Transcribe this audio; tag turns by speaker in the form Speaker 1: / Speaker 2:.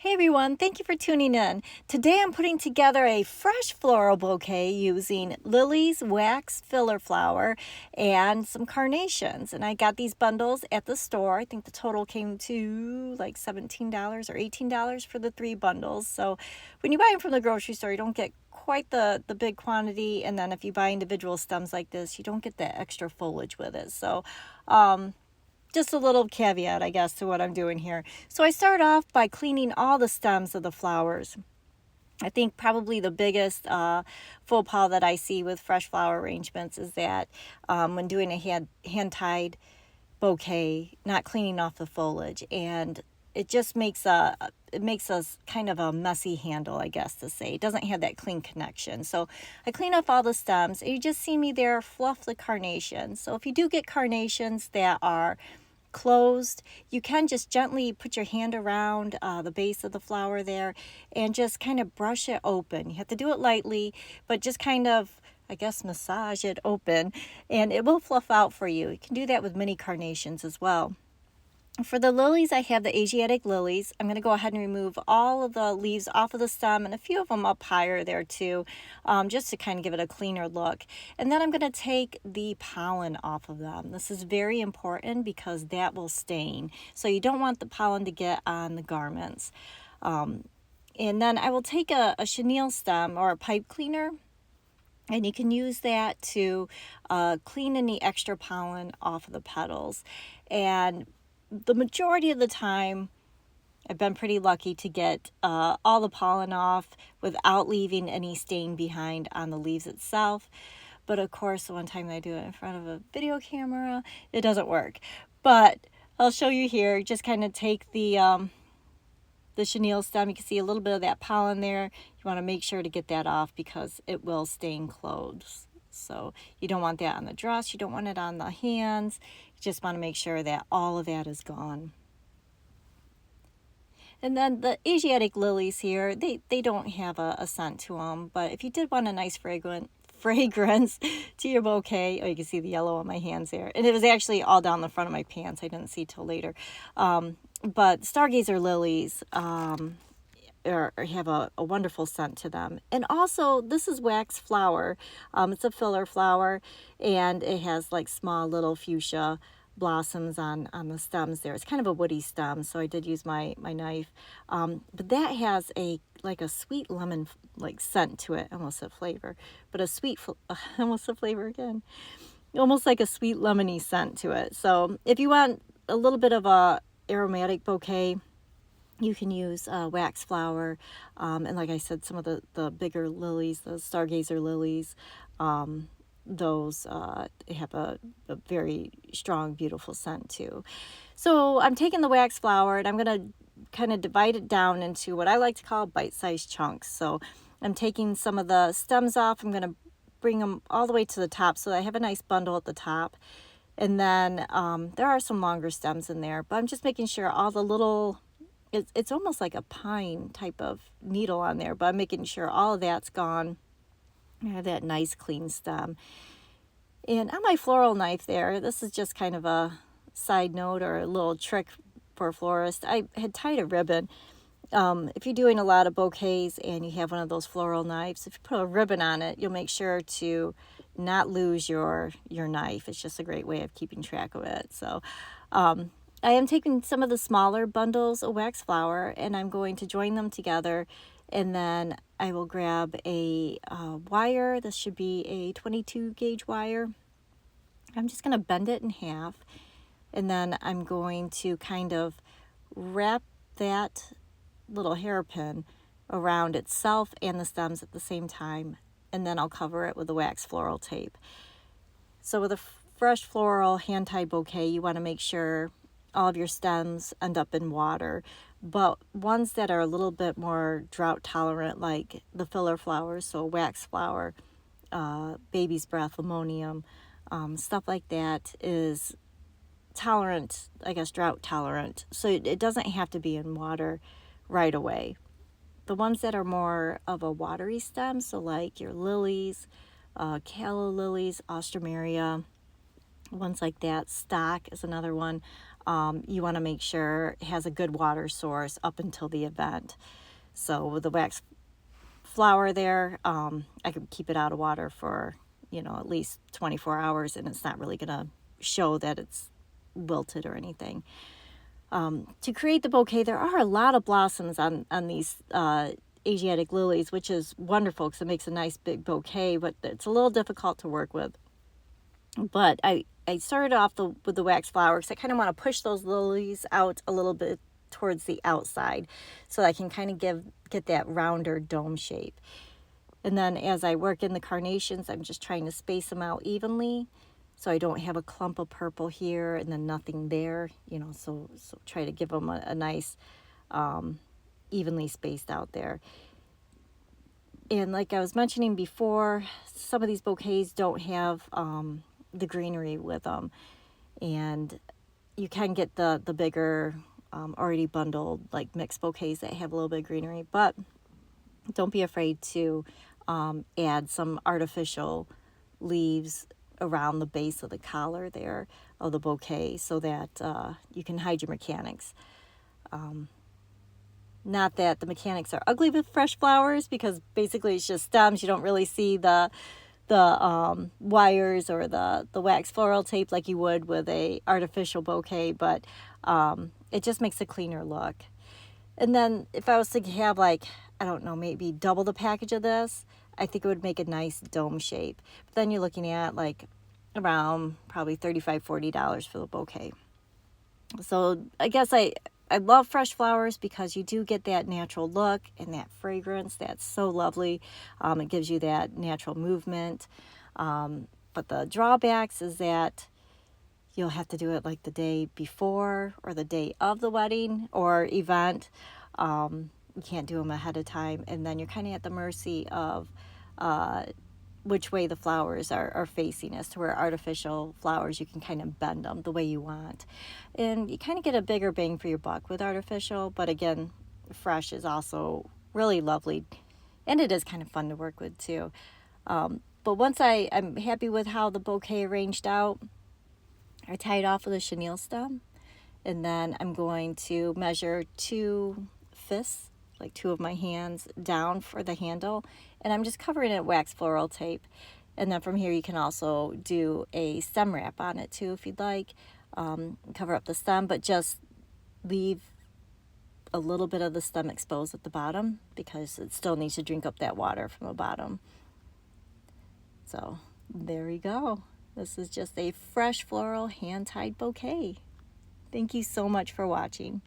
Speaker 1: Hey everyone, thank you for tuning in. Today I'm putting together a fresh floral bouquet using lilies, wax filler flower, and some carnations. And I got these bundles at the store. I think the total came to like $17 or $18 for the 3 bundles. So when you buy them from the grocery store, you don't get quite the big quantity. And then if you buy individual stems like this, you don't get that extra foliage with it. So just a little caveat, I guess, to what I'm doing here. So I start off by cleaning all the stems of the flowers. I think probably the biggest faux pas that I see with fresh flower arrangements is that when doing a hand-tied bouquet, not cleaning off the foliage, and it just makes a kind of a messy handle, I guess to say. It doesn't have that clean connection. So I clean off all the stems, and you just see me there fluff the carnations. So if you do get carnations that are closed, you can just gently put your hand around the base of the flower there and just kind of brush it open. You have to do it lightly, but just kind of, I guess, massage it open and it will fluff out for you. You can do that with mini carnations as well. For the lilies, I have the Asiatic lilies. I'm going to go ahead and remove all of the leaves off of the stem and a few of them up higher there too, just to kind of give it a cleaner look. And then I'm going to take the pollen off of them. This is very important because that will stain. So you don't want the pollen to get on the garments. And then I will take a chenille stem or a pipe cleaner, and you can use that to clean any extra pollen off of the petals. And the majority of the time, I've been pretty lucky to get all the pollen off without leaving any stain behind on the leaves itself. But of course, the one time that I do it in front of a video camera, it doesn't work. But I'll show you here. Just kind of take the chenille stem. You can see a little bit of that pollen there. You want to make sure to get that off because it will stain clothes. So you don't want that on the dress. You don't want it on the hands. You just want to make sure that all of that is gone. And then the Asiatic lilies here, they don't have a scent to them. But if you did want a nice fragrance to your bouquet, oh, you can see the yellow on my hands there. And it was actually all down the front of my pants. I didn't see till later. But stargazer lilies or have a wonderful scent to them. And also, this is wax flower. It's a filler flower, and it has like small little fuchsia blossoms on the stems there. It's kind of a woody stem, so I did use my knife. But that has like a sweet lemon like scent to it. I almost said flavor, but I almost said flavor again. Almost like a sweet lemony scent to it. So if you want a little bit of a aromatic bouquet, you can use wax flower, and like I said, some of the bigger lilies, the stargazer lilies, those have a very strong, beautiful scent too. So I'm taking the wax flower and I'm going to kind of divide it down into what I like to call bite-sized chunks. So I'm taking some of the stems off. I'm going to bring them all the way to the top so I have a nice bundle at the top. And then there are some longer stems in there, but I'm just making sure all the little... It's almost like a pine type of needle on there, but I'm making sure all of that's gone. I have that nice clean stem. And on my floral knife there, this is just kind of a side note or a little trick for a florist. I had tied a ribbon. If you're doing a lot of bouquets and you have one of those floral knives, if you put a ribbon on it, you'll make sure to not lose your knife. It's just a great way of keeping track of it. So I am taking some of the smaller bundles of wax flower and I'm going to join them together, and then I will grab a wire. This should be a 22 gauge wire. I'm just going to bend it in half, and then I'm going to kind of wrap that little hairpin around itself and the stems at the same time, and then I'll cover it with the wax floral tape. So with a fresh floral hand-tied bouquet, you want to make sure all of your stems end up in water, but ones that are a little bit more drought tolerant, like the filler flowers, so wax flower, baby's breath, limonium, stuff like that is tolerant, I guess, drought tolerant, so it doesn't have to be in water right away. The ones that are more of a watery stem, so like your lilies, calla lilies, ostromeria, ones like that. Stock is another one. you want to make sure it has a good water source up until the event. So with the wax flower there, I could keep it out of water for, at least 24 hours, and it's not really going to show that it's wilted or anything. To create the bouquet, there are a lot of blossoms on these Asiatic lilies, which is wonderful because it makes a nice big bouquet, but it's a little difficult to work with. But I started off with the wax flower because I kind of want to push those lilies out a little bit towards the outside so I can kind of get that rounder dome shape. And then as I work in the carnations, I'm just trying to space them out evenly so I don't have a clump of purple here and then nothing there, so try to give them a nice evenly spaced out there. And like I was mentioning before, some of these bouquets don't have the greenery with them, and you can get the bigger already bundled like mixed bouquets that have a little bit of greenery, but don't be afraid to add some artificial leaves around the base of the collar there of the bouquet so that you can hide your mechanics. Not that the mechanics are ugly with fresh flowers, because basically it's just stems. You don't really see the wires or the wax floral tape like you would with a artificial bouquet, but it just makes a cleaner look. And then if I was to have maybe double the package of this, I think it would make a nice dome shape. But then you're looking at around probably $35-$40 for the bouquet. So I guess I love fresh flowers because you do get that natural look and that fragrance that's so lovely. It gives you that natural movement. But the drawbacks is that you'll have to do it like the day before or the day of the wedding or event. You can't do them ahead of time, and then you're kind of at the mercy of which way the flowers are facing, as to where artificial flowers, you can kind of bend them the way you want. And you kind of get a bigger bang for your buck with artificial, but again, fresh is also really lovely, and it is kind of fun to work with too. But once I'm happy with how the bouquet arranged out, I tie it off with a chenille stem, and then I'm going to measure 2 fists, like 2 of my hands, down for the handle, and I'm just covering it with wax floral tape. And then from here you can also do a stem wrap on it too if you'd like. Cover up the stem, but just leave a little bit of the stem exposed at the bottom because it still needs to drink up that water from the bottom. So there you go. This is just a fresh floral hand-tied bouquet. Thank you so much for watching.